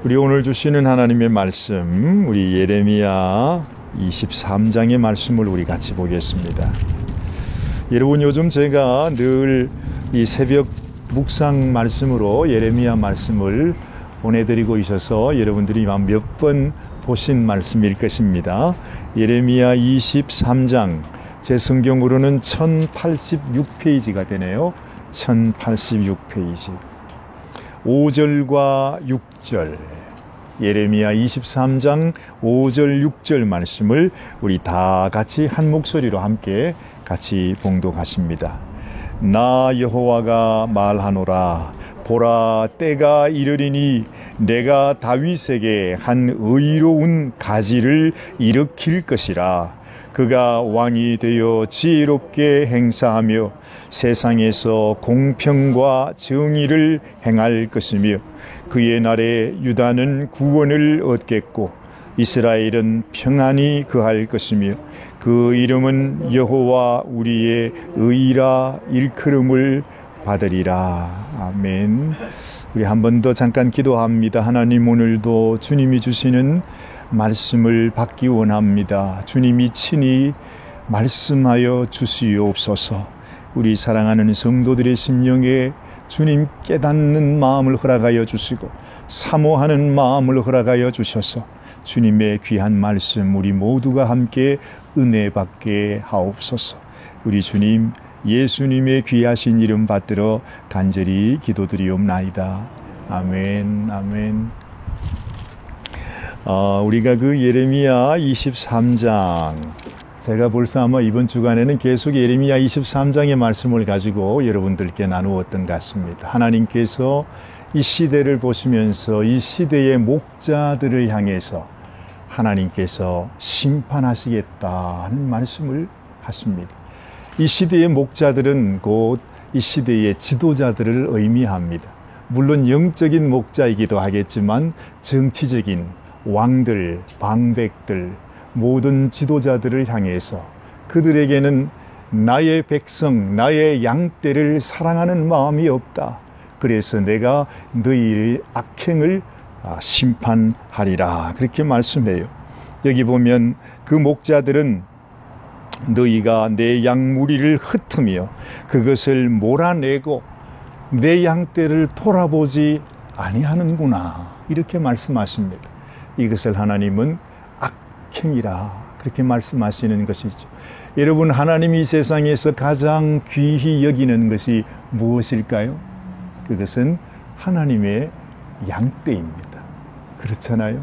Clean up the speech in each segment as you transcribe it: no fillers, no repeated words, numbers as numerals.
우리 오늘 주시는 하나님의 말씀, 우리 예레미야 23장의 말씀을 우리 같이 보겠습니다. 여러분, 요즘 제가 늘 이 새벽 묵상 말씀으로 예레미야 말씀을 보내드리고 있어서 여러분들이 몇 번 보신 말씀일 것입니다. 예레미야 23장, 제 성경으로는 1086페이지가 되네요. 1086페이지. 5절과 6절, 예레미야 23장 5절 6절 말씀을 우리 다 같이 한 목소리로 함께 같이 봉독하십니다. 나 여호와가 말하노라. 보라, 때가 이르리니 내가 다윗에게 한 의로운 가지를 일으킬 것이라. 그가 왕이 되어 지혜롭게 행사하며 세상에서 공평과 정의를 행할 것이며 그의 날에 유다는 구원을 얻겠고 이스라엘은 평안히 거할 것이며 그 이름은 여호와 우리의 의라 일컬음을 받으리라. 아멘. 우리 한 번 더 잠깐 기도합니다. 하나님, 오늘도 주님이 주시는 말씀을 받기 원합니다. 주님이 친히 말씀하여 주시옵소서. 우리 사랑하는 성도들의 심령에 주님 깨닫는 마음을 허락하여 주시고 사모하는 마음을 허락하여 주셔서 주님의 귀한 말씀 우리 모두가 함께 은혜 받게 하옵소서. 우리 주님 예수님의 귀하신 이름 받들어 간절히 기도드리옵나이다. 아멘. 아멘. 우리가 그 예레미야 23장, 제가 벌써 아마 이번 주간에는 계속 예레미야 23장의 말씀을 가지고 여러분들께 나누었던 것 같습니다. 하나님께서 이 시대를 보시면서 이 시대의 목자들을 향해서 하나님께서 심판하시겠다는 말씀을 하십니다. 이 시대의 목자들은 곧 이 시대의 지도자들을 의미합니다. 물론 영적인 목자이기도 하겠지만 정치적인 왕들, 방백들, 모든 지도자들을 향해서 그들에게는 나의 백성, 나의 양떼를 사랑하는 마음이 없다. 그래서 내가 너희의 악행을 심판하리라. 그렇게 말씀해요. 여기 보면 그 목자들은 너희가 내 양무리를 흩으며 그것을 몰아내고 내 양떼를 돌아보지 아니하는구나. 이렇게 말씀하십니다. 이것을 하나님은 악행이라 그렇게 말씀하시는 것이죠. 여러분, 하나님이 이 세상에서 가장 귀히 여기는 것이 무엇일까요? 그것은 하나님의 양떼입니다. 그렇잖아요.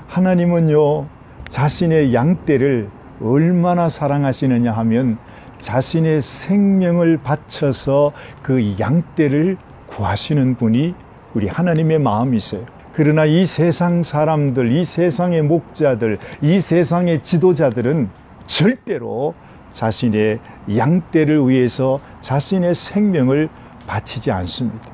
하나님은요, 자신의 양떼를 얼마나 사랑하시느냐 하면 자신의 생명을 바쳐서 그 양떼를 구하시는 분이 우리 하나님의 마음이세요. 그러나 이 세상 사람들, 이 세상의 목자들, 이 세상의 지도자들은 절대로 자신의 양떼를 위해서 자신의 생명을 바치지 않습니다.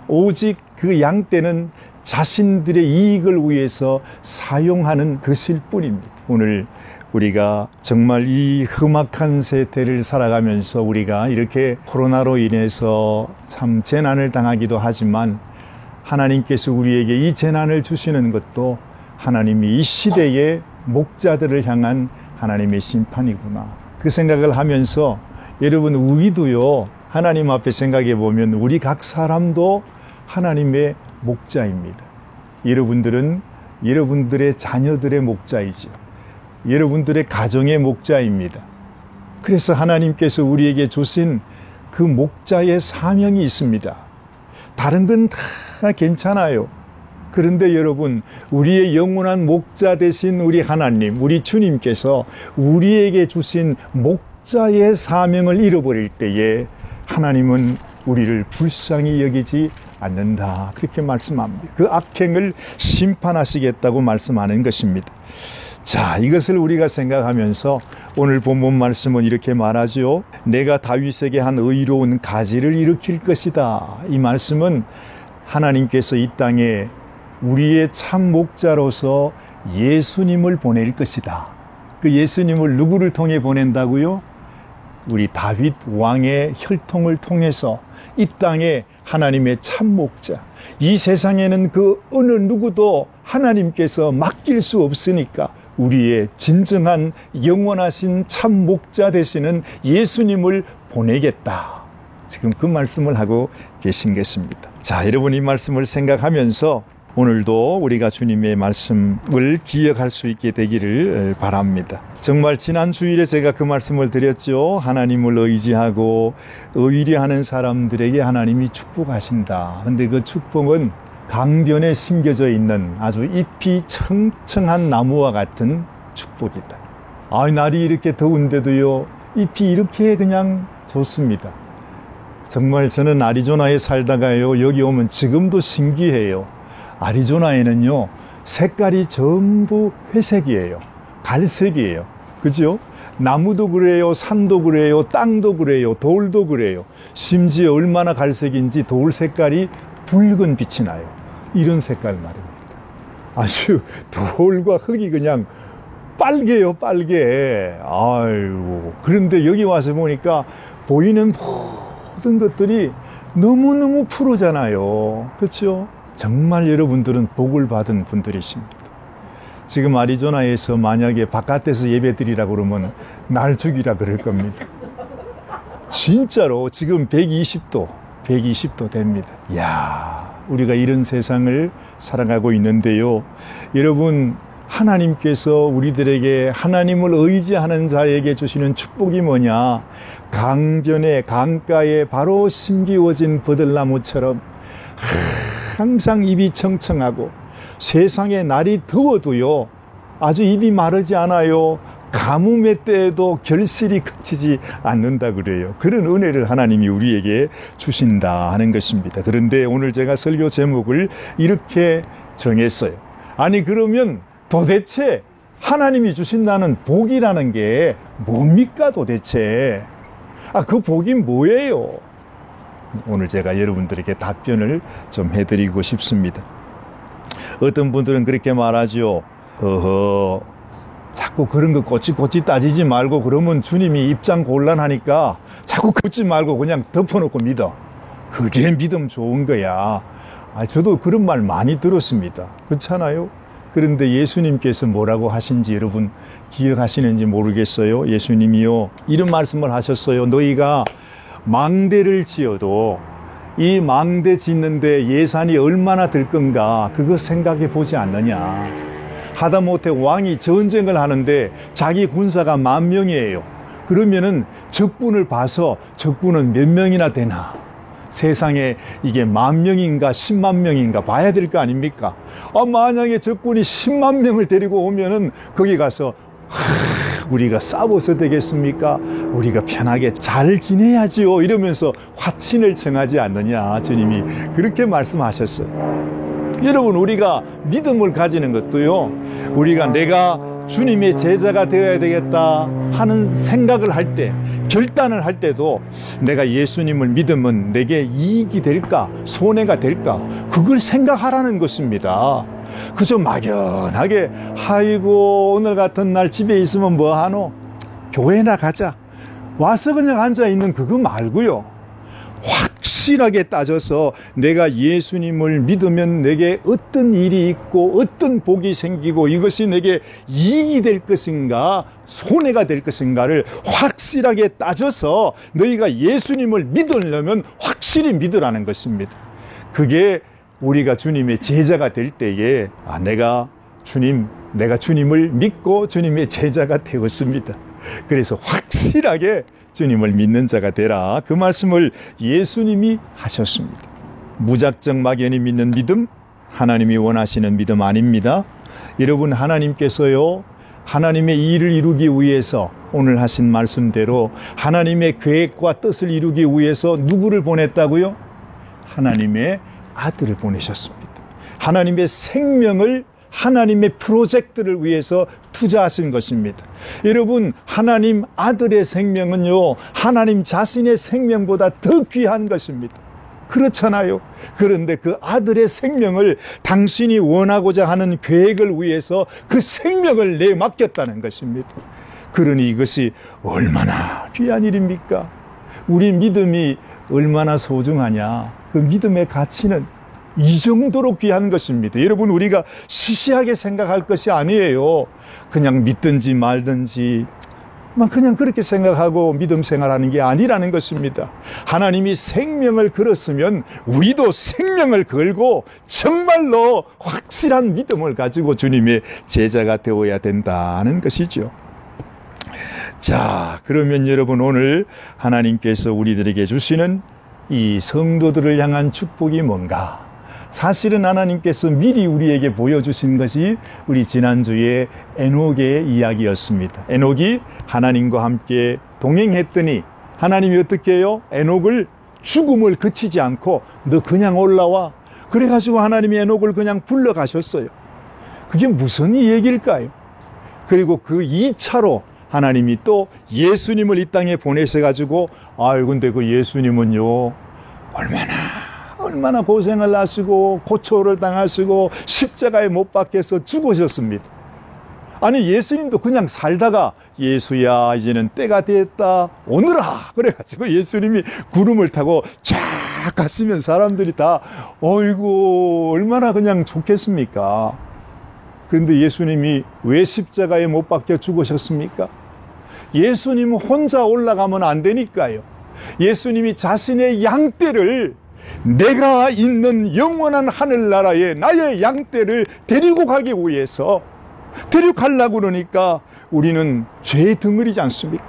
오직 그 양떼는 자신들의 이익을 위해서 사용하는 것일 뿐입니다. 오늘 우리가 정말 이 험악한 세태를 살아가면서 우리가 이렇게 코로나로 인해서 참 재난을 당하기도 하지만 하나님께서 우리에게 이 재난을 주시는 것도 하나님이 이 시대의 목자들을 향한 하나님의 심판이구나. 그 생각을 하면서 여러분, 우리도요, 하나님 앞에 생각해 보면 우리 각 사람도 하나님의 목자입니다. 여러분들은 여러분들의 자녀들의 목자이죠. 여러분들의 가정의 목자입니다. 그래서 하나님께서 우리에게 주신 그 목자의 사명이 있습니다. 다른 건 다 괜찮아요. 그런데 여러분, 우리의 영원한 목자 되신 우리 하나님, 우리 주님께서 우리에게 주신 목자의 사명을 잃어버릴 때에 하나님은 우리를 불쌍히 여기지 않는다. 그렇게 말씀합니다. 그 악행을 심판하시겠다고 말씀하는 것입니다. 자, 이것을 우리가 생각하면서 오늘 본문 말씀은 이렇게 말하죠. 내가 다윗에게 한 의로운 가지를 일으킬 것이다. 이 말씀은 하나님께서 이 땅에 우리의 참 목자로서 예수님을 보낼 것이다. 그 예수님을 누구를 통해 보낸다고요? 우리 다윗 왕의 혈통을 통해서 이 땅에 하나님의 참 목자, 이 세상에는 그 어느 누구도 하나님께서 맡길 수 없으니까 우리의 진정한 영원하신 참 목자 되시는 예수님을 보내겠다. 지금 그 말씀을 하고 계신 것입니다. 자, 여러분 이 말씀을 생각하면서 오늘도 우리가 주님의 말씀을 기억할 수 있게 되기를 바랍니다. 정말 지난 주일에 제가 그 말씀을 드렸죠. 하나님을 의지하고 의리하는 사람들에게 하나님이 축복하신다. 근데 그 축복은 강변에 심겨져 있는 아주 잎이 청청한 나무와 같은 축복이다. 날이 이렇게 더운데도요, 잎이 이렇게 그냥 좋습니다. 정말 저는 아리조나에 살다가요, 여기 오면 지금도 신기해요. 아리조나에는요, 색깔이 전부 회색이에요. 갈색이에요. 그죠? 나무도 그래요, 산도 그래요, 땅도 그래요, 돌도 그래요. 심지어 얼마나 갈색인지 돌 색깔이 붉은 빛이 나요. 이런 색깔 말입니다. 아주 돌과 흙이 그냥 빨개요, 빨개. 아이고. 그런데 여기 와서 보니까 보이는 모든 것들이 너무너무 푸르잖아요. 그렇죠? 정말 여러분들은 복을 받은 분들이십니다. 지금 아리조나에서 만약에 바깥에서 예배드리라고 그러면 날 죽이라 그럴 겁니다. 진짜로 지금 120도 됩니다. 이야, 우리가 이런 세상을 살아가고 있는데요. 여러분, 하나님께서 우리들에게 하나님을 의지하는 자에게 주시는 축복이 뭐냐? 강변에, 강가에 바로 심기워진 버들나무처럼 항상 잎이 청청하고 세상에 날이 더워도요, 아주 잎이 마르지 않아요. 가뭄의 때에도 결실이 그치지 않는다 그래요. 그런 은혜를 하나님이 우리에게 주신다 하는 것입니다. 그런데 오늘 제가 설교 제목을 이렇게 정했어요. 아니, 그러면 도대체 하나님이 주신다는 복이라는 게 뭡니까 도대체? 그 복이 뭐예요? 오늘 제가 여러분들에게 답변을 좀 해드리고 싶습니다. 어떤 분들은 그렇게 말하죠. 자꾸 그런 거 꼬치꼬치 따지지 말고 그러면 주님이 입장 곤란하니까 자꾸 긋지 말고 그냥 덮어놓고 믿어. 그게 믿음 좋은 거야. 저도 그런 말 많이 들었습니다. 그렇잖아요? 그런데 예수님께서 뭐라고 하신지 여러분 기억하시는지 모르겠어요. 예수님이요, 이런 말씀을 하셨어요. 너희가 망대를 지어도 이 망대 짓는데 예산이 얼마나 들 건가 그거 생각해 보지 않느냐. 하다못해 왕이 전쟁을 하는데 자기 군사가 10,000명이에요. 그러면은 적군을 봐서 적군은 몇 명이나 되나, 세상에 이게 10,000명인가 10만 명인가 봐야 될 거 아닙니까? 만약에 적군이 10만 명을 데리고 오면은 거기 가서 우리가 싸워서 되겠습니까? 우리가 편하게 잘 지내야지요 이러면서 화친을 청하지 않느냐. 주님이 그렇게 말씀하셨어요. 여러분, 우리가 믿음을 가지는 것도요, 우리가 내가 주님의 제자가 되어야 되겠다 하는 생각을 할 때, 결단을 할 때도 내가 예수님을 믿으면 내게 이익이 될까, 손해가 될까, 그걸 생각하라는 것입니다. 그저 막연하게 아이고 오늘 같은 날 집에 있으면 뭐하노, 교회나 가자, 와서 그냥 앉아있는 그거 말고요, 확실하게 따져서 내가 예수님을 믿으면 내게 어떤 일이 있고 어떤 복이 생기고 이것이 내게 이익이 될 것인가 손해가 될 것인가를 확실하게 따져서 너희가 예수님을 믿으려면 확실히 믿으라는 것입니다. 그게 우리가 주님의 제자가 될 때에 내가 주님을 믿고 주님의 제자가 되었습니다. 그래서 확실하게 주님을 믿는 자가 되라, 그 말씀을 예수님이 하셨습니다. 무작정 막연히 믿는 믿음, 하나님이 원하시는 믿음 아닙니다. 여러분, 하나님께서요, 하나님의 일을 이루기 위해서 오늘 하신 말씀대로 하나님의 계획과 뜻을 이루기 위해서 누구를 보냈다고요? 하나님의 아들을 보내셨습니다. 하나님의 생명을 하나님의 프로젝트를 위해서 투자하신 것입니다. 여러분, 하나님 아들의 생명은요, 하나님 자신의 생명보다 더 귀한 것입니다. 그렇잖아요. 그런데 그 아들의 생명을 당신이 원하고자 하는 계획을 위해서 그 생명을 내맡겼다는 것입니다. 그러니 이것이 얼마나 귀한 일입니까? 우리 믿음이 얼마나 소중하냐. 그 믿음의 가치는 이 정도로 귀한 것입니다. 여러분, 우리가 시시하게 생각할 것이 아니에요. 그냥 믿든지 말든지 그냥 그렇게 생각하고 믿음 생활하는 게 아니라는 것입니다. 하나님이 생명을 걸었으면 우리도 생명을 걸고 정말로 확실한 믿음을 가지고 주님의 제자가 되어야 된다는 것이죠. 자, 그러면 여러분, 오늘 하나님께서 우리들에게 주시는 이 성도들을 향한 축복이 뭔가? 사실은 하나님께서 미리 우리에게 보여주신 것이 우리 지난주에 에녹의 이야기였습니다. 에녹이 하나님과 함께 동행했더니 하나님이 어떻게 해요? 에녹을 죽음을 그치지 않고 너 그냥 올라와. 그래가지고 하나님이 에녹을 그냥 불러가셨어요. 그게 무슨 얘기일까요? 그리고 그 2차로 하나님이 또 예수님을 이 땅에 보내셔가지고 근데 그 예수님은요 얼마나 고생을 하시고 고초를 당하시고 십자가에 못 박혀서 죽으셨습니다. 아니, 예수님도 그냥 살다가 예수야 이제는 때가 됐다 오너라 그래가지고 예수님이 구름을 타고 쫙 갔으면 사람들이 다 어이구 얼마나 그냥 좋겠습니까? 그런데 예수님이 왜 십자가에 못 박혀 죽으셨습니까? 예수님은 혼자 올라가면 안 되니까요. 예수님이 자신의 양떼를 내가 있는 영원한 하늘나라에 나의 양떼를 데리고 가기 위해서 데려가려고 그러니까 우리는 죄의 덩어리지 않습니까?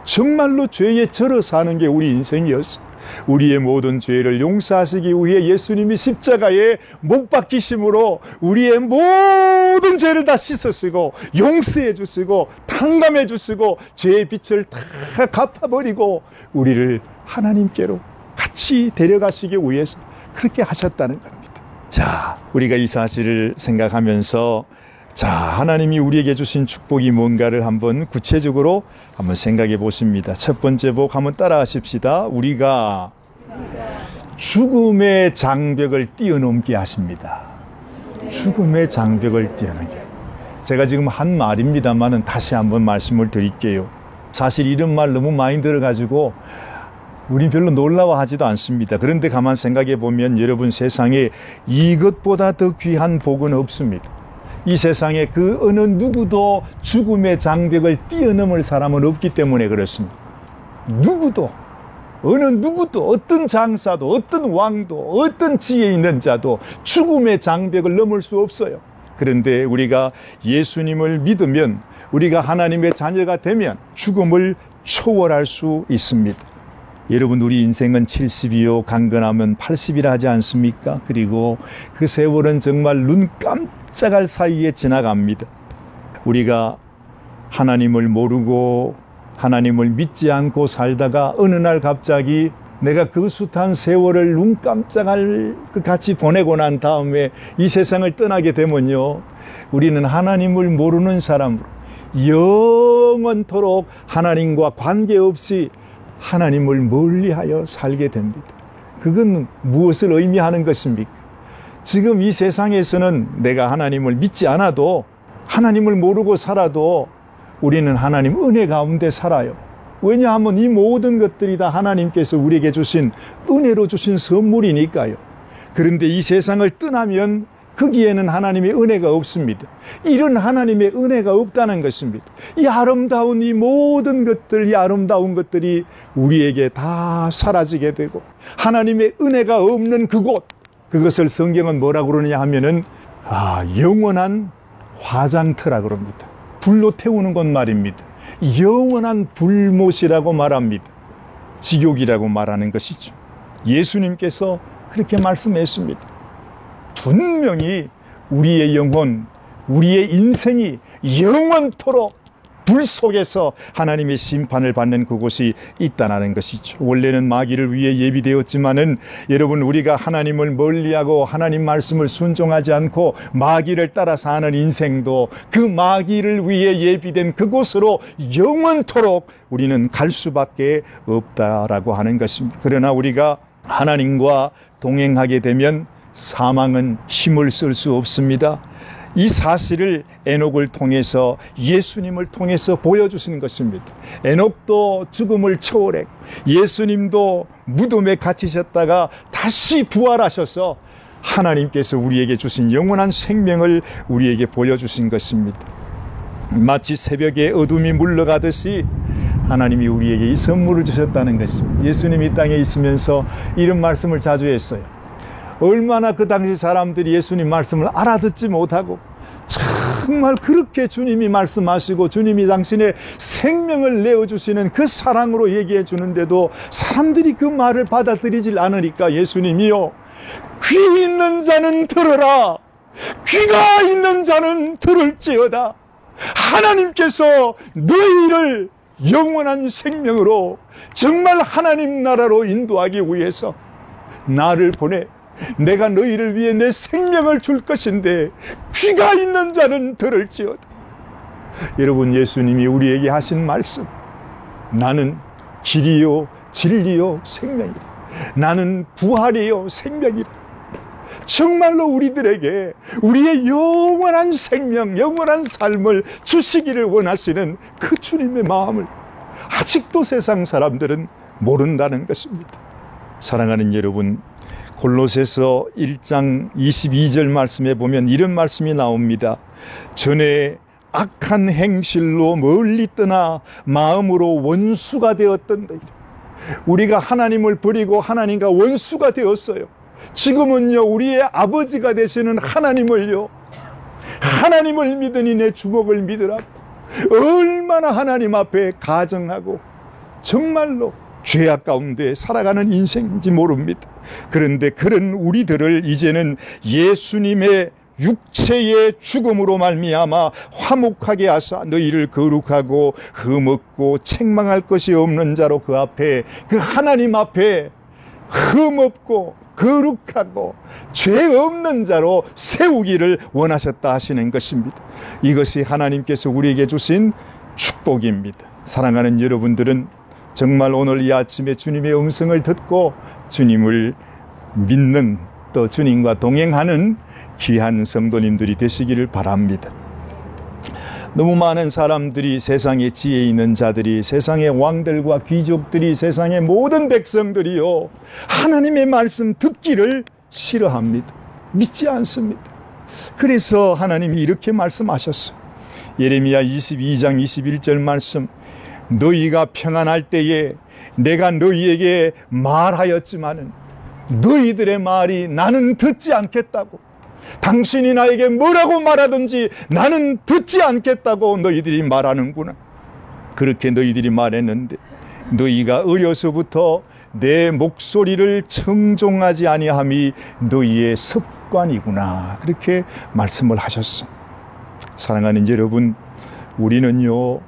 정말로 죄에 절어 사는 게 우리 인생이었어요. 우리의 모든 죄를 용서하시기 위해 예수님이 십자가에 못 박히심으로 우리의 모든 죄를 다 씻으시고 용서해 주시고 탕감해 주시고 죄의 빚을 다 갚아버리고 우리를 하나님께로 같이 데려가시기 위해서 그렇게 하셨다는 겁니다. 자, 우리가 이 사실을 생각하면서 하나님이 우리에게 주신 축복이 뭔가를 한번 구체적으로 한번 생각해 보십니다. 첫 번째 복 한번 따라하십시다. 우리가 죽음의 장벽을 뛰어넘게 하십니다. 죽음의 장벽을 뛰어넘게. 제가 지금 한 말입니다만은 다시 한번 말씀을 드릴게요. 사실 이런 말 너무 많이 들어가지고 우리 별로 놀라워하지도 않습니다. 그런데 가만 생각해 보면 여러분, 세상에 이것보다 더 귀한 복은 없습니다. 이 세상에 그 어느 누구도 죽음의 장벽을 뛰어넘을 사람은 없기 때문에 그렇습니다. 누구도, 어느 누구도, 어떤 장사도, 어떤 왕도, 어떤 지혜 있는 자도 죽음의 장벽을 넘을 수 없어요. 그런데 우리가 예수님을 믿으면, 우리가 하나님의 자녀가 되면 죽음을 초월할 수 있습니다. 여러분, 우리 인생은 70이요 강건하면 80이라 하지 않습니까? 그리고 그 세월은 정말 눈 깜짝할 사이에 지나갑니다. 우리가 하나님을 모르고 하나님을 믿지 않고 살다가 어느 날 갑자기 내가 그 숱한 세월을 눈 깜짝할 그 같이 보내고 난 다음에 이 세상을 떠나게 되면요, 우리는 하나님을 모르는 사람으로 영원토록 하나님과 관계없이 하나님을 멀리하여 살게 됩니다. 그건 무엇을 의미하는 것입니까? 지금 이 세상에서는 내가 하나님을 믿지 않아도, 하나님을 모르고 살아도 우리는 하나님 은혜 가운데 살아요. 왜냐하면 이 모든 것들이 다 하나님께서 우리에게 주신 은혜로 주신 선물이니까요. 그런데 이 세상을 떠나면 거기에는 하나님의 은혜가 없습니다. 이런 하나님의 은혜가 없다는 것입니다. 이 아름다운 이 모든 것들, 이 아름다운 것들이 우리에게 다 사라지게 되고 하나님의 은혜가 없는 그곳, 그것을 성경은 뭐라고 그러느냐 하면은 영원한 화장터라고 그럽니다. 불로 태우는 것 말입니다. 영원한 불못이라고 말합니다. 지옥이라고 말하는 것이죠. 예수님께서 그렇게 말씀했습니다. 분명히 우리의 영혼, 우리의 인생이 영원토록 불 속에서 하나님의 심판을 받는 그곳이 있다는 것이죠. 원래는 마귀를 위해 예비되었지만은 여러분, 우리가 하나님을 멀리하고 하나님 말씀을 순종하지 않고 마귀를 따라 사는 인생도 그 마귀를 위해 예비된 그곳으로 영원토록 우리는 갈 수밖에 없다라고 하는 것입니다. 그러나 우리가 하나님과 동행하게 되면 사망은 힘을 쓸 수 없습니다. 이 사실을 에녹을 통해서, 예수님을 통해서 보여주신 것입니다. 에녹도 죽음을 초월했고 예수님도 무덤에 갇히셨다가 다시 부활하셔서 하나님께서 우리에게 주신 영원한 생명을 우리에게 보여주신 것입니다. 마치 새벽에 어둠이 물러가듯이 하나님이 우리에게 이 선물을 주셨다는 것입니다. 예수님이 이 땅에 있으면서 이런 말씀을 자주 했어요. 얼마나 그 당시 사람들이 예수님 말씀을 알아듣지 못하고 정말 그렇게 주님이 말씀하시고 주님이 당신의 생명을 내어주시는 그 사랑으로 얘기해 주는데도 사람들이 그 말을 받아들이질 않으니까 예수님이요, 귀 있는 자는 들으라, 귀가 있는 자는 들을지어다. 하나님께서 너희를 영원한 생명으로 정말 하나님 나라로 인도하기 위해서 나를 보내 내가 너희를 위해 내 생명을 줄 것인데 귀가 있는 자는 들을지어다. 여러분, 예수님이 우리에게 하신 말씀, 나는 길이요 진리요 생명이라, 나는 부활이요 생명이라, 정말로 우리들에게 우리의 영원한 생명, 영원한 삶을 주시기를 원하시는 그 주님의 마음을 아직도 세상 사람들은 모른다는 것입니다. 사랑하는 여러분, 골로새서 1장 22절 말씀에 보면 이런 말씀이 나옵니다. 전에 악한 행실로 멀리 떠나 마음으로 원수가 되었던다. 우리가 하나님을 버리고 하나님과 원수가 되었어요. 지금은요, 우리의 아버지가 되시는 하나님을요, 하나님을 믿으니 내 주먹을 믿으라, 얼마나 하나님 앞에 가정하고 정말로 죄악 가운데 살아가는 인생인지 모릅니다. 그런데 그런 우리들을 이제는 예수님의 육체의 죽음으로 말미암아 화목하게 하사 너희를 거룩하고 흠없고 책망할 것이 없는 자로 그 앞에, 그 하나님 앞에 흠없고 거룩하고 죄 없는 자로 세우기를 원하셨다 하시는 것입니다. 이것이 하나님께서 우리에게 주신 축복입니다. 사랑하는 여러분들은 정말 오늘 이 아침에 주님의 음성을 듣고 주님을 믿는, 또 주님과 동행하는 귀한 성도님들이 되시기를 바랍니다. 너무 많은 사람들이, 세상에 지혜 있는 자들이, 세상의 왕들과 귀족들이, 세상의 모든 백성들이요, 하나님의 말씀 듣기를 싫어합니다. 믿지 않습니다. 그래서 하나님이 이렇게 말씀하셨어요. 예레미야 22장 21절 말씀, 너희가 평안할 때에 내가 너희에게 말하였지만은 너희들의 말이 나는 듣지 않겠다고, 당신이 나에게 뭐라고 말하든지 나는 듣지 않겠다고 너희들이 말하는구나. 그렇게 너희들이 말했는데 너희가 어려서부터 내 목소리를 청종하지 아니함이 너희의 습관이구나. 그렇게 말씀을 하셨어. 사랑하는 여러분, 우리는요,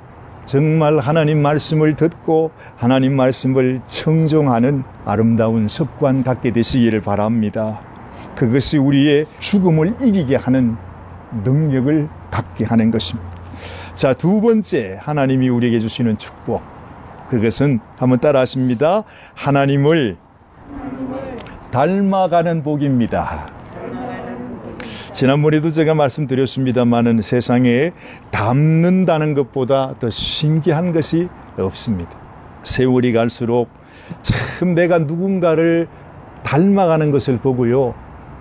정말 하나님 말씀을 듣고 하나님 말씀을 청종하는 아름다운 습관 갖게 되시기를 바랍니다. 그것이 우리의 죽음을 이기게 하는 능력을 갖게 하는 것입니다. 자, 두 번째 하나님이 우리에게 주시는 축복, 그것은 한번 따라 하십니다. 하나님을 닮아가는 복입니다. 지난번에도 제가 말씀드렸습니다마는 세상에 닮는다는 것보다 더 신기한 것이 없습니다. 세월이 갈수록 참 내가 누군가를 닮아가는 것을 보고요,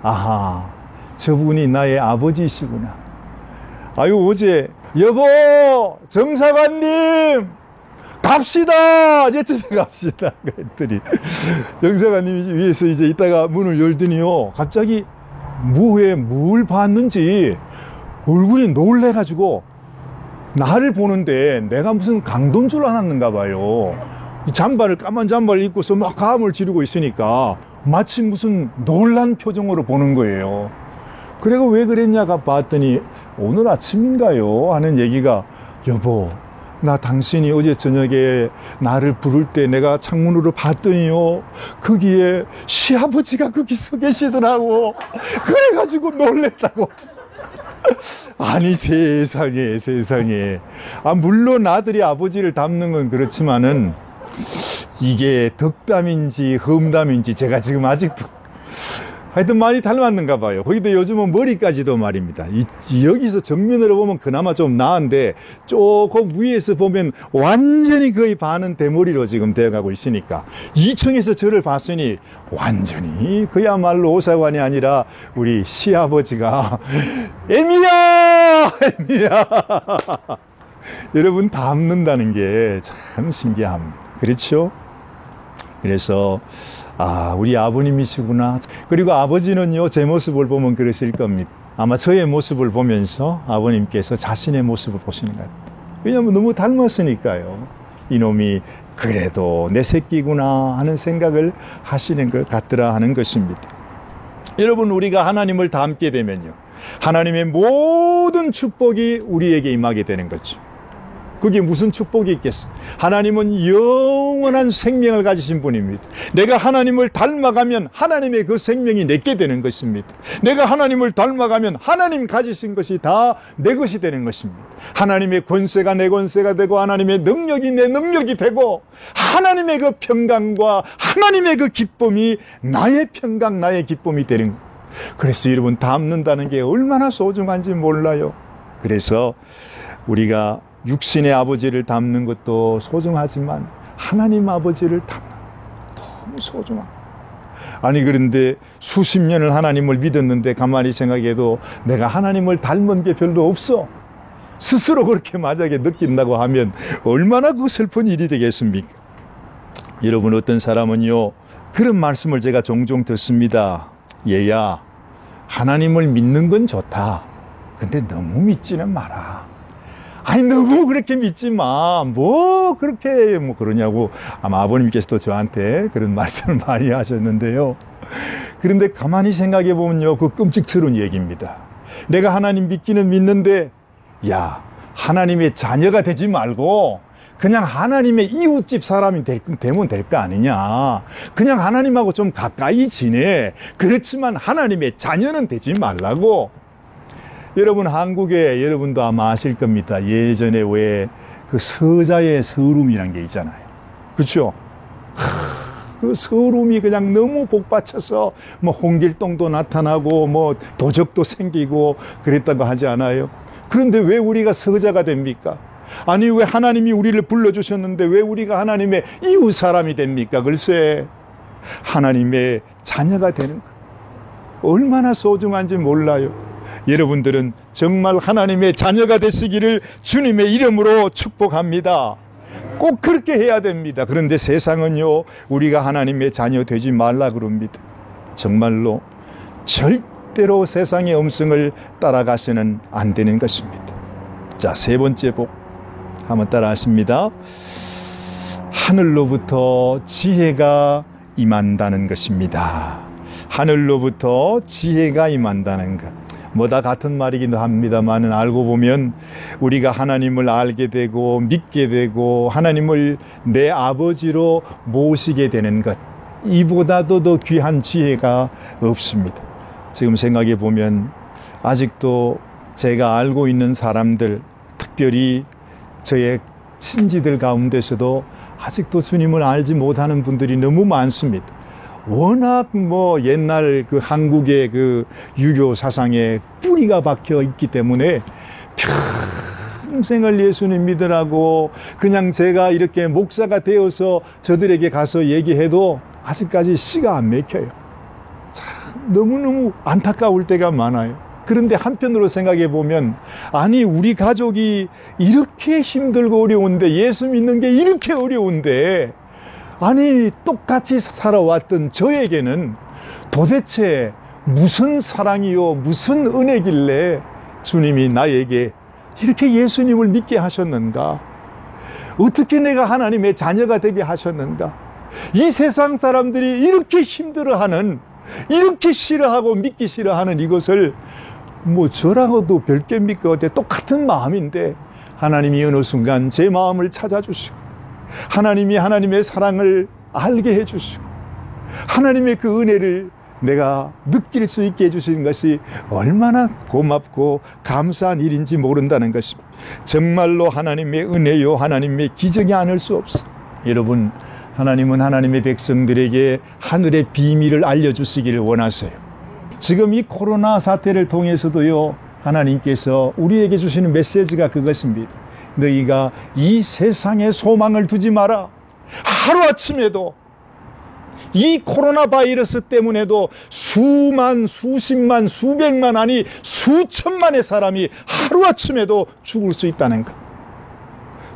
아하, 저분이 나의 아버지시구나. 아유, 어제 여보, 정사관님 갑시다, 이제 집에 갑시다 그랬더니 정사관님이 위에서 이제 이따가 문을 열더니요, 갑자기 무에 뭘 봤는지 얼굴이 놀래가지고 나를 보는데 내가 무슨 강도인 줄 알았는가 봐요. 잠바를, 까만 잠바를 입고서 막 가음을 지르고 있으니까 마치 무슨 놀란 표정으로 보는 거예요. 그래가 왜 그랬냐가 봤더니 오늘 아침인가요 하는 얘기가, 여보, 나 당신이 어제 저녁에 나를 부를 때 내가 창문으로 봤더니요, 거기에 시아버지가 거기 서 계시더라고. 그래가지고 놀랬다고. 아니, 세상에 세상에. 물론 아들이 아버지를 닮는 건 그렇지만은 이게 덕담인지 험담인지 제가 지금 아직도 하여튼 많이 닮았는가 봐요. 거기도 요즘은 머리까지도 말입니다. 여기서 정면으로 보면 그나마 좀 나은데 조금 위에서 보면 완전히 거의 반은 대머리로 지금 되어가고 있으니까 2층에서 저를 봤으니 완전히 그야말로 오사관이 아니라 우리 시아버지가 애미야! 애미야! 여러분 닮는다는 게 참 신기합니다. 그렇죠? 그래서 우리 아버님이시구나. 그리고 아버지는요, 제 모습을 보면 그러실 겁니다. 아마 저의 모습을 보면서 아버님께서 자신의 모습을 보시는 것 같아요. 왜냐하면 너무 닮았으니까요. 이놈이 그래도 내 새끼구나 하는 생각을 하시는 것 같더라 하는 것입니다. 여러분, 우리가 하나님을 닮게 되면요, 하나님의 모든 축복이 우리에게 임하게 되는 거죠. 그게 무슨 축복이 있겠어? 하나님은 영원한 생명을 가지신 분입니다. 내가 하나님을 닮아가면 하나님의 그 생명이 내게 되는 것입니다. 내가 하나님을 닮아가면 하나님 가지신 것이 다 내 것이 되는 것입니다. 하나님의 권세가 내 권세가 되고 하나님의 능력이 내 능력이 되고 하나님의 그 평강과 하나님의 그 기쁨이 나의 평강, 나의 기쁨이 되는 거예요. 그래서 여러분, 닮는다는 게 얼마나 소중한지 몰라요. 그래서 우리가 육신의 아버지를 닮는 것도 소중하지만 하나님 아버지를 닮는 것도 너무 소중합니다. 아니, 그런데 수십 년을 하나님을 믿었는데 가만히 생각해도 내가 하나님을 닮은 게 별로 없어. 스스로 그렇게 만약에 느낀다고 하면 얼마나 그 슬픈 일이 되겠습니까? 여러분, 어떤 사람은요, 그런 말씀을 제가 종종 듣습니다. 얘야, 하나님을 믿는 건 좋다. 근데 너무 믿지는 마라. 아니, 너무 그렇게 믿지 마. 뭐 그렇게 뭐 그러냐고 아마 아버님께서도 저한테 그런 말씀을 많이 하셨는데요. 그런데 가만히 생각해 보면요, 그 끔찍스러운 얘기입니다. 내가 하나님 믿기는 믿는데, 야, 하나님의 자녀가 되지 말고 그냥 하나님의 이웃집 사람이 되면 될 거 아니냐. 그냥 하나님하고 좀 가까이 지내. 그렇지만 하나님의 자녀는 되지 말라고. 여러분, 한국에 여러분도 아마 아실 겁니다. 예전에 왜 그 서자의 서름이란 게 있잖아요. 그렇죠? 그 서름이 그냥 너무 복받쳐서 뭐 홍길동도 나타나고 뭐 도적도 생기고 그랬다고 하지 않아요? 그런데 왜 우리가 서자가 됩니까? 아니, 왜 하나님이 우리를 불러주셨는데 왜 우리가 하나님의 이웃 사람이 됩니까? 글쎄, 하나님의 자녀가 되는 거 얼마나 소중한지 몰라요. 여러분들은 정말 하나님의 자녀가 되시기를 주님의 이름으로 축복합니다. 꼭 그렇게 해야 됩니다. 그런데 세상은요, 우리가 하나님의 자녀 되지 말라 그럽니다. 정말로 절대로 세상의 음성을 따라가서는 안 되는 것입니다. 자, 세 번째 복 한번 따라 하십니다. 하늘로부터 지혜가 임한다는 것입니다. 하늘로부터 지혜가 임한다는 것. 뭐 다 같은 말이기도 합니다만, 알고 보면 우리가 하나님을 알게 되고 믿게 되고 하나님을 내 아버지로 모시게 되는 것, 이보다도 더 귀한 지혜가 없습니다. 지금 생각해 보면 아직도 제가 알고 있는 사람들, 특별히 저의 친지들 가운데서도 아직도 주님을 알지 못하는 분들이 너무 많습니다. 워낙 뭐 옛날 그 한국의 그 유교 사상에 뿌리가 박혀 있기 때문에 평생을 예수님 믿으라고 그냥 제가 이렇게 목사가 되어서 저들에게 가서 얘기해도 아직까지 씨가 안 맥혀요. 참 너무너무 안타까울 때가 많아요. 그런데 한편으로 생각해 보면, 아니, 우리 가족이 이렇게 힘들고 어려운데, 예수 믿는 게 이렇게 어려운데, 아니, 똑같이 살아왔던 저에게는 도대체 무슨 사랑이요, 무슨 은혜길래 주님이 나에게 이렇게 예수님을 믿게 하셨는가? 어떻게 내가 하나님의 자녀가 되게 하셨는가? 이 세상 사람들이 이렇게 힘들어하는, 이렇게 싫어하고 믿기 싫어하는 이것을 뭐 저랑도 별개입니까? 어때? 똑같은 마음인데 하나님이 어느 순간 제 마음을 찾아주시고 하나님이 하나님의 사랑을 알게 해주시고 하나님의 그 은혜를 내가 느낄 수 있게 해주신 것이 얼마나 고맙고 감사한 일인지 모른다는 것입니다. 정말로 하나님의 은혜요, 하나님의 기적이 아닐 수 없어. 여러분, 하나님은 하나님의 백성들에게 하늘의 비밀을 알려주시기를 원하세요. 지금 이 코로나 사태를 통해서도요, 하나님께서 우리에게 주시는 메시지가 그것입니다. 너희가 이 세상에 소망을 두지 마라. 하루아침에도 이 코로나 바이러스 때문에도 수만, 수십만, 수백만 아니 수천만의 사람이 하루아침에도 죽을 수 있다는 것.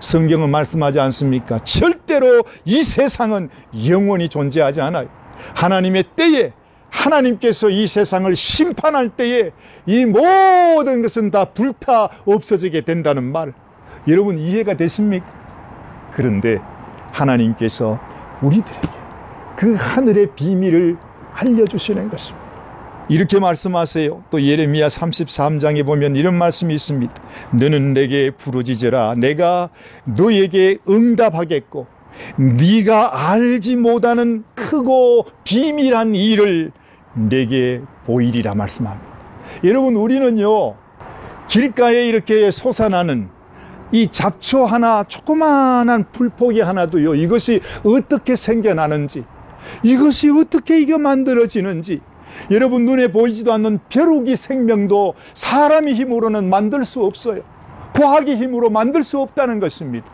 성경은 말씀하지 않습니까? 절대로 이 세상은 영원히 존재하지 않아요. 하나님의 때에, 하나님께서 이 세상을 심판할 때에 이 모든 것은 다 불타 없어지게 된다는 말, 여러분 이해가 되십니까? 그런데 하나님께서 우리들에게 그 하늘의 비밀을 알려주시는 것입니다. 이렇게 말씀하세요. 또 예레미야 33장에 보면 이런 말씀이 있습니다. 너는 내게 부르짖으라. 내가 너에게 응답하겠고 네가 알지 못하는 크고 비밀한 일을 내게 보이리라 말씀합니다. 여러분, 우리는요, 길가에 이렇게 솟아나는 이 잡초 하나, 조그마한 풀포기 하나도요, 이것이 어떻게 생겨나는지, 이것이 어떻게 이게 만들어지는지, 여러분 눈에 보이지도 않는 벼룩이 생명도 사람의 힘으로는 만들 수 없어요. 과학의 힘으로 만들 수 없다는 것입니다.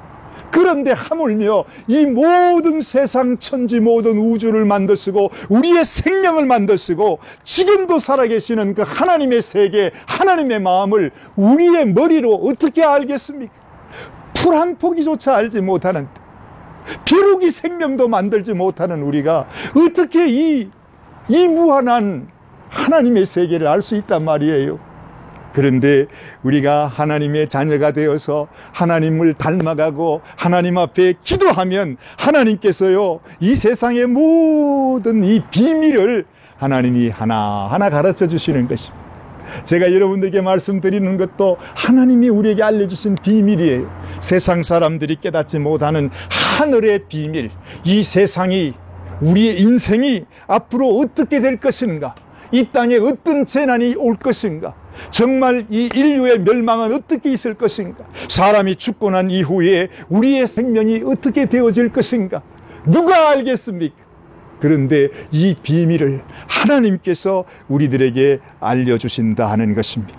그런데 하물며 이 모든 세상 천지 모든 우주를 만드시고 우리의 생명을 만드시고 지금도 살아계시는 그 하나님의 세계, 하나님의 마음을 우리의 머리로 어떻게 알겠습니까? 풀 한 포기조차 알지 못하는, 벼룩이 생명도 만들지 못하는 우리가 어떻게 이 무한한 하나님의 세계를 알 수 있단 말이에요. 그런데 우리가 하나님의 자녀가 되어서 하나님을 닮아가고 하나님 앞에 기도하면 하나님께서요, 이 세상의 모든 이 비밀을 하나님이 하나하나 가르쳐 주시는 것입니다. 제가 여러분들에게 말씀드리는 것도 하나님이 우리에게 알려주신 비밀이에요. 세상 사람들이 깨닫지 못하는 하늘의 비밀, 이 세상이, 우리의 인생이 앞으로 어떻게 될 것인가, 이 땅에 어떤 재난이 올 것인가, 정말 이 인류의 멸망은 어떻게 있을 것인가, 사람이 죽고 난 이후에 우리의 생명이 어떻게 되어질 것인가, 누가 알겠습니까? 그런데 이 비밀을 하나님께서 우리들에게 알려주신다 하는 것입니다.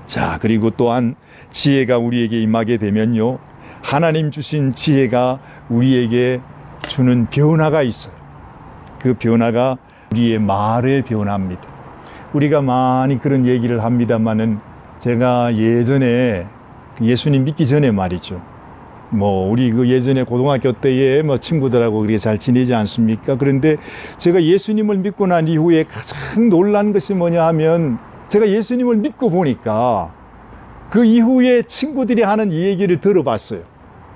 자, 그리고 또한 지혜가 우리에게 임하게 되면요, 하나님 주신 지혜가 우리에게 주는 변화가 있어요. 그 변화가 우리의 말의 변화입니다. 우리가 많이 그런 얘기를 합니다만은, 제가 예전에 예수님 믿기 전에 말이죠, 우리 그 예전에 고등학교 때에 친구들하고 그렇게 잘 지내지 않습니까? 그런데 제가 예수님을 믿고 난 이후에 가장 놀란 것이 뭐냐 하면, 제가 예수님을 믿고 보니까 그 이후에 친구들이 하는 얘기를 들어봤어요.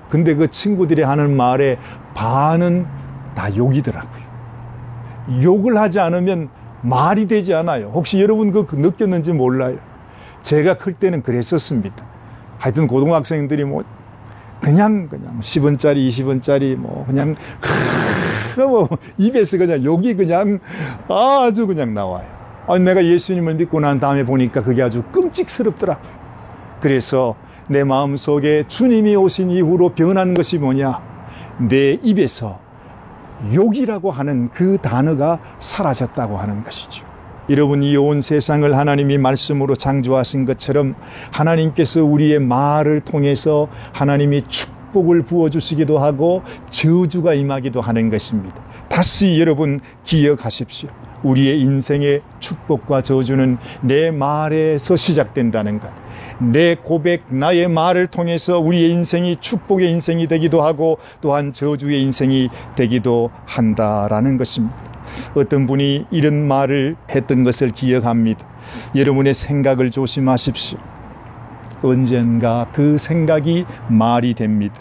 근데 그 친구들이 하는 말의 반은 다 욕이더라고요. 욕을 하지 않으면 말이 되지 않아요. 혹시 여러분 그거 느꼈는지 몰라요. 제가 클 때는 그랬었습니다. 하여튼 고등학생들이 그냥 10원짜리 20원짜리 그냥 입에서 그냥 욕이 그냥 아주 그냥 나와요. 내가 예수님을 믿고 난 다음에 보니까 그게 아주 끔찍스럽더라고요. 그래서 내 마음속에 주님이 오신 이후로 변한 것이 뭐냐, 내 입에서 욕이라고 하는 그 단어가 사라졌다고 하는 것이죠. 여러분, 이 온 세상을 하나님이 말씀으로 창조하신 것처럼 하나님께서 우리의 말을 통해서 하나님이 축복을 부어주시기도 하고 저주가 임하기도 하는 것입니다. 다시 여러분 기억하십시오. 우리의 인생의 축복과 저주는 내 말에서 시작된다는 것. 내 고백, 나의 말을 통해서 우리의 인생이 축복의 인생이 되기도 하고 또한 저주의 인생이 되기도 한다라는 것입니다. 어떤 분이 이런 말을 했던 것을 기억합니다. 여러분의 생각을 조심하십시오. 언젠가 그 생각이 말이 됩니다.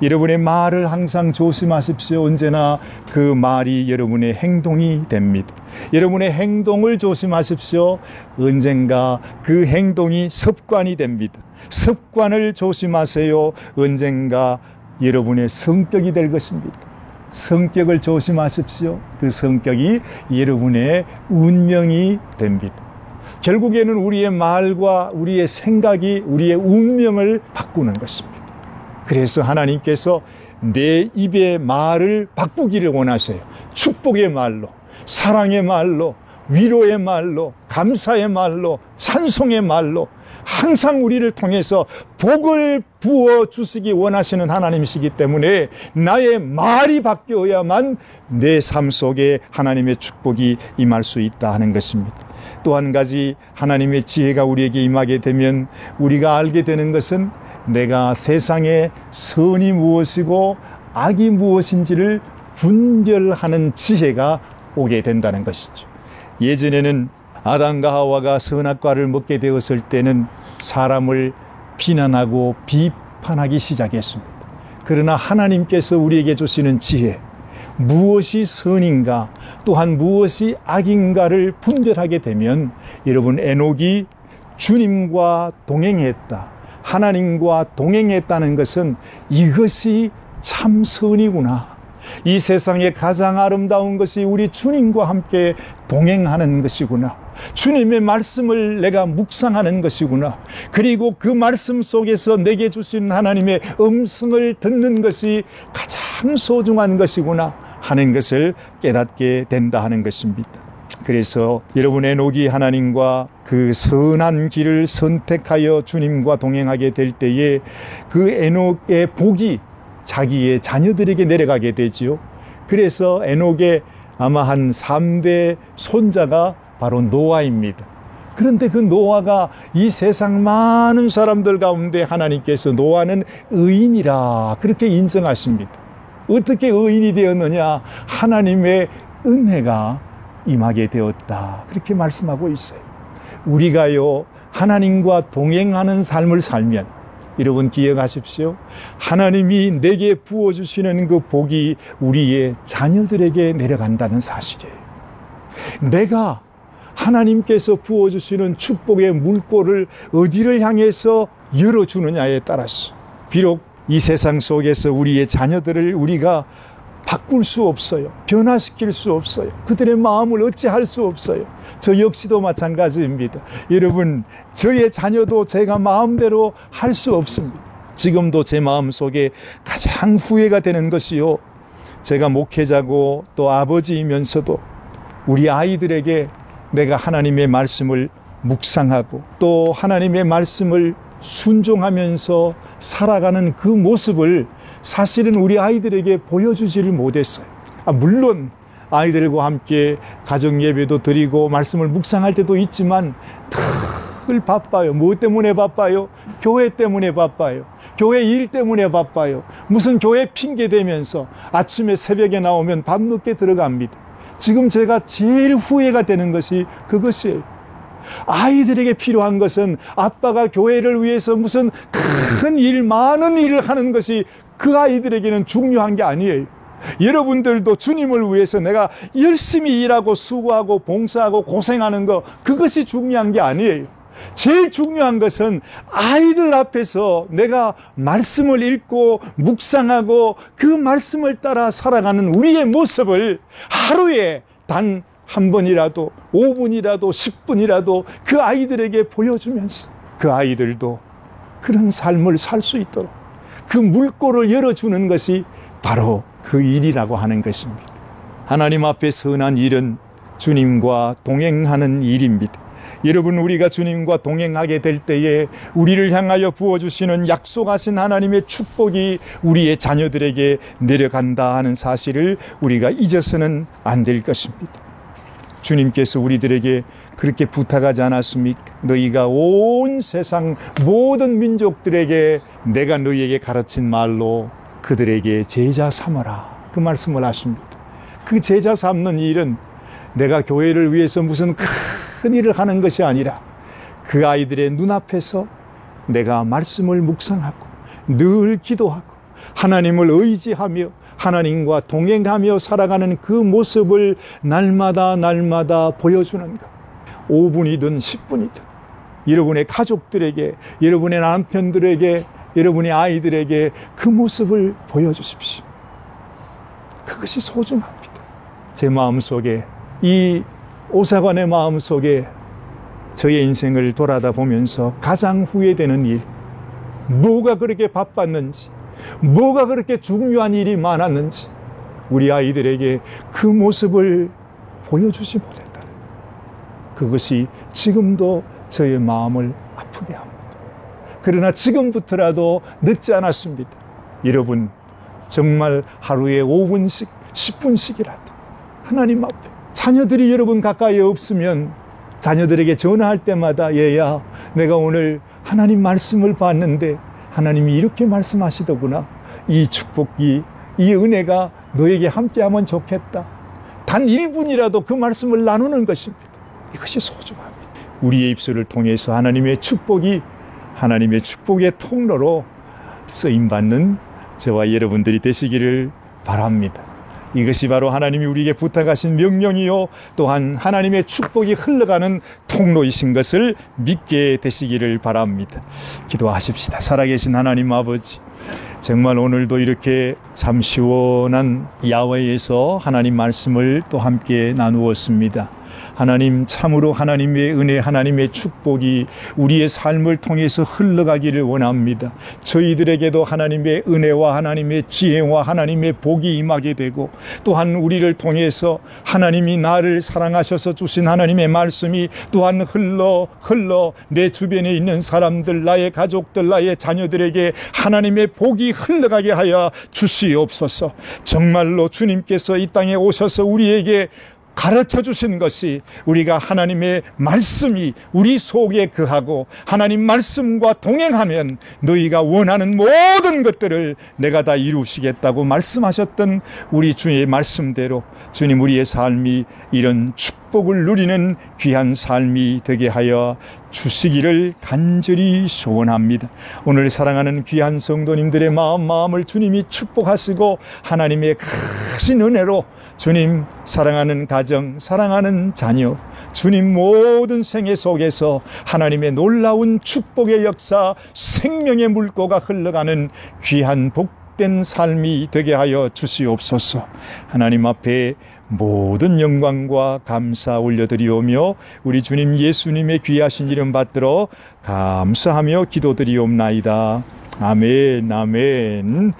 여러분의 말을 항상 조심하십시오. 언제나 그 말이 여러분의 행동이 됩니다. 여러분의 행동을 조심하십시오. 언젠가 그 행동이 습관이 됩니다. 습관을 조심하세요. 언젠가 여러분의 성격이 될 것입니다. 성격을 조심하십시오. 그 성격이 여러분의 운명이 됩니다. 결국에는 우리의 말과 우리의 생각이 우리의 운명을 바꾸는 것입니다. 그래서 하나님께서 내 입의 말을 바꾸기를 원하세요. 축복의 말로, 사랑의 말로, 위로의 말로, 감사의 말로, 찬송의 말로 항상 우리를 통해서 복을 부어주시기 원하시는 하나님이시기 때문에 나의 말이 바뀌어야만 내 삶 속에 하나님의 축복이 임할 수 있다 하는 것입니다. 또 한 가지 하나님의 지혜가 우리에게 임하게 되면 우리가 알게 되는 것은 내가 세상에 선이 무엇이고 악이 무엇인지를 분별하는 지혜가 오게 된다는 것이죠. 예전에는 아담과 하와가 선악과를 먹게 되었을 때는 사람을 비난하고 비판하기 시작했습니다. 그러나 하나님께서 우리에게 주시는 지혜, 무엇이 선인가 또한 무엇이 악인가를 분별하게 되면 여러분, 에녹이 주님과 동행했다, 하나님과 동행했다는 것은 이것이 참 선이구나, 이 세상에 가장 아름다운 것이 우리 주님과 함께 동행하는 것이구나, 주님의 말씀을 내가 묵상하는 것이구나, 그리고 그 말씀 속에서 내게 주신 하나님의 음성을 듣는 것이 가장 소중한 것이구나 하는 것을 깨닫게 된다 하는 것입니다. 그래서 여러분, 에녹이 하나님과 그 선한 길을 선택하여 주님과 동행하게 될 때에 그 에녹의 복이 자기의 자녀들에게 내려가게 되지요. 그래서 에녹의 아마 한 3대 손자가 바로 노아입니다. 그런데 그 노아가 이 세상 많은 사람들 가운데 하나님께서 노아는 의인이라 그렇게 인정하십니다. 어떻게 의인이 되었느냐? 하나님의 은혜가 임하게 되었다, 그렇게 말씀하고 있어요. 우리가요, 하나님과 동행하는 삶을 살면 여러분 기억하십시오. 하나님이 내게 부어주시는 그 복이 우리의 자녀들에게 내려간다는 사실이에요. 내가 하나님께서 부어주시는 축복의 물꼬를 어디를 향해서 열어주느냐에 따라서 비록 이 세상 속에서 우리의 자녀들을 우리가 바꿀 수 없어요. 변화시킬 수 없어요. 그들의 마음을 어찌할 수 없어요. 저 역시도 마찬가지입니다. 여러분, 저의 자녀도 제가 마음대로 할 수 없습니다. 지금도 제 마음속에 가장 후회가 되는 것이요, 제가 목회자고 또 아버지이면서도 우리 아이들에게 내가 하나님의 말씀을 묵상하고 또 하나님의 말씀을 순종하면서 살아가는 그 모습을 사실은 우리 아이들에게 보여주지를 못했어요. 물론 아이들과 함께 가정 예배도 드리고 말씀을 묵상할 때도 있지만 늘 바빠요. 무엇 때문에 바빠요? 교회 때문에 바빠요. 교회 일 때문에 바빠요. 무슨 교회 핑계 대면서 아침에 새벽에 나오면 밤늦게 들어갑니다. 지금 제가 제일 후회가 되는 것이 그것이에요. 아이들에게 필요한 것은 아빠가 교회를 위해서 무슨 큰 일, 많은 일을 하는 것이 그 아이들에게는 중요한 게 아니에요. 여러분들도 주님을 위해서 내가 열심히 일하고 수고하고 봉사하고 고생하는 거, 그것이 중요한 게 아니에요. 제일 중요한 것은 아이들 앞에서 내가 말씀을 읽고 묵상하고 그 말씀을 따라 살아가는 우리의 모습을 하루에 단 한 번이라도 5분이라도 10분이라도 그 아이들에게 보여주면서 그 아이들도 그런 삶을 살 수 있도록 그 물꼬를 열어주는 것이 바로 그 일이라고 하는 것입니다. 하나님 앞에 선한 일은 주님과 동행하는 일입니다. 여러분, 우리가 주님과 동행하게 될 때에 우리를 향하여 부어주시는 약속하신 하나님의 축복이 우리의 자녀들에게 내려간다 하는 사실을 우리가 잊어서는 안 될 것입니다. 주님께서 우리들에게 그렇게 부탁하지 않았습니까? 너희가 온 세상 모든 민족들에게 내가 너희에게 가르친 말로 그들에게 제자 삼아라, 그 말씀을 하십니다. 그 제자 삼는 일은 내가 교회를 위해서 무슨 큰 일을 하는 것이 아니라 그 아이들의 눈앞에서 내가 말씀을 묵상하고 늘 기도하고 하나님을 의지하며 하나님과 동행하며 살아가는 그 모습을 날마다 보여주는 것. 5분이든 10분이든 여러분의 가족들에게, 여러분의 남편들에게, 여러분의 아이들에게 그 모습을 보여주십시오. 그것이 소중합니다. 제 마음속에, 이 오사관의 마음속에 저의 인생을 돌아다 보면서 가장 후회되는 일, 뭐가 그렇게 바빴는지, 뭐가 그렇게 중요한 일이 많았는지 우리 아이들에게 그 모습을 보여주지 못했다는 거예요. 그것이 지금도 저의 마음을 아프게 합니다. 그러나 지금부터라도 늦지 않았습니다. 여러분, 정말 하루에 5분씩 10분씩이라도 하나님 앞에, 자녀들이 여러분 가까이 없으면 자녀들에게 전화할 때마다 얘야, 내가 오늘 하나님 말씀을 봤는데 하나님이 이렇게 말씀하시더구나. 이 축복이, 이 은혜가 너에게 함께하면 좋겠다. 단 1분이라도 그 말씀을 나누는 것입니다. 이것이 소중합니다. 우리의 입술을 통해서 하나님의 축복이 하나님의 축복의 통로로 쓰임받는 저와 여러분들이 되시기를 바랍니다. 이것이 바로 하나님이 우리에게 부탁하신 명령이요, 또한 하나님의 축복이 흘러가는 통로이신 것을 믿게 되시기를 바랍니다. 기도하십시다. 살아계신 하나님 아버지, 정말 오늘도 이렇게 참 시원한 야외에서 하나님 말씀을 또 함께 나누었습니다. 하나님, 참으로 하나님의 은혜, 하나님의 축복이 우리의 삶을 통해서 흘러가기를 원합니다. 저희들에게도 하나님의 은혜와 하나님의 지혜와 하나님의 복이 임하게 되고, 또한 우리를 통해서 하나님이 나를 사랑하셔서 주신 하나님의 말씀이 또한 흘러 내 주변에 있는 사람들, 나의 가족들, 나의 자녀들에게 하나님의 복이 흘러가게 하여 주시옵소서. 정말로 주님께서 이 땅에 오셔서 우리에게 가르쳐 주신 것이, 우리가 하나님의 말씀이 우리 속에 거하고 하나님 말씀과 동행하면 너희가 원하는 모든 것들을 내가 다 이루시겠다고 말씀하셨던 우리 주의 말씀대로 주님, 우리의 삶이 이런 축복을 누리는 귀한 삶이 되게 하여 주시기를 간절히 소원합니다. 오늘 사랑하는 귀한 성도님들의 마음을 주님이 축복하시고 하나님의 크신 은혜로 주님, 사랑하는 가정, 사랑하는 자녀, 주님 모든 생애 속에서 하나님의 놀라운 축복의 역사, 생명의 물고가 흘러가는 귀한 복된 삶이 되게 하여 주시옵소서. 하나님 앞에 모든 영광과 감사 올려드리오며 우리 주님 예수님의 귀하신 이름 받들어 감사하며 기도드리옵나이다. 아멘, 아멘.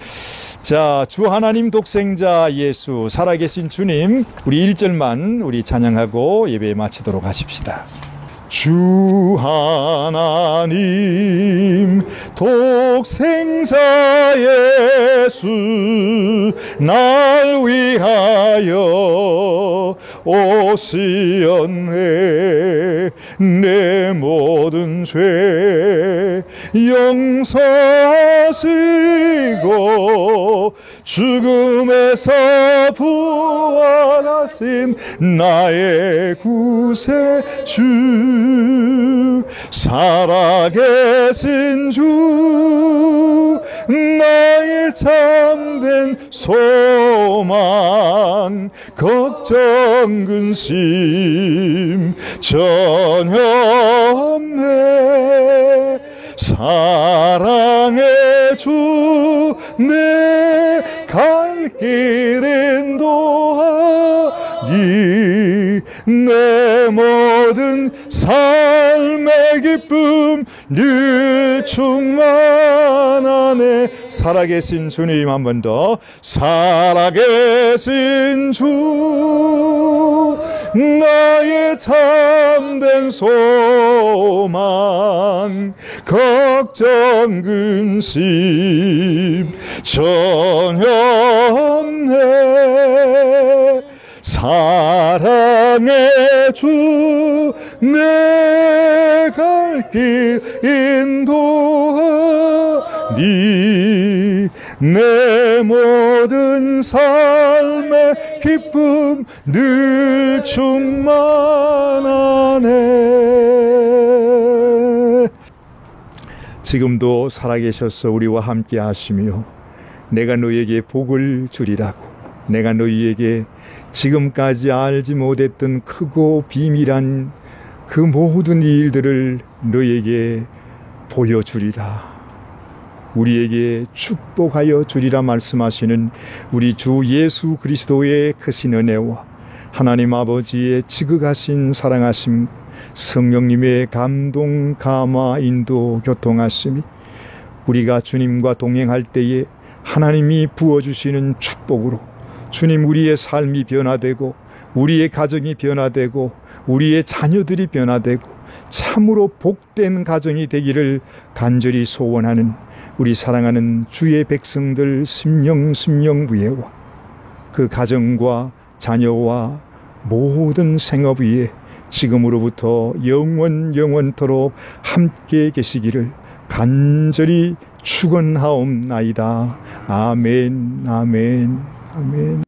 자, 주 하나님 독생자 예수, 살아계신 주님, 우리 1절만 우리 찬양하고 예배 마치도록 하십시다. 주 하나님 독생자 예수, 날 위하여 오시었네. 내 모든 죄 용서하시고 죽음에서 부활하신 나의 구세주, 살아계신 주, 나의 참된 소망, 걱정 근심 전혀 없네. 사랑의 주, 내 갈 길 인도하니 내 모든 삶의 기쁨 늘 충만하네. 살아계신 주님, 한 번 더. 살아계신 주, 나의 참된 소망, 걱정 근심 전혀 없네. 사랑의 주, 내 갈 길 인도하니 내 모든 삶의 기쁨 늘 충만하네. 지금도 살아계셔서 우리와 함께 하시며 내가 너희에게 복을 주리라고, 내가 너희에게 지금까지 알지 못했던 크고 비밀한 그 모든 일들을 너희에게 보여주리라, 우리에게 축복하여 주리라 말씀하시는 우리 주 예수 그리스도의 크신 은혜와 하나님 아버지의 지극하신 사랑하심, 성령님의 감동, 감화, 인도, 교통하심이 우리가 주님과 동행할 때에 하나님이 부어주시는 축복으로 주님, 우리의 삶이 변화되고 우리의 가정이 변화되고 우리의 자녀들이 변화되고 참으로 복된 가정이 되기를 간절히 소원하는 우리 사랑하는 주의 백성들 심령 위에와 그 가정과 자녀와 모든 생업 위에 지금으로부터 영원토록 함께 계시기를 간절히 축원하옵나이다. 아멘, 아멘, 아멘.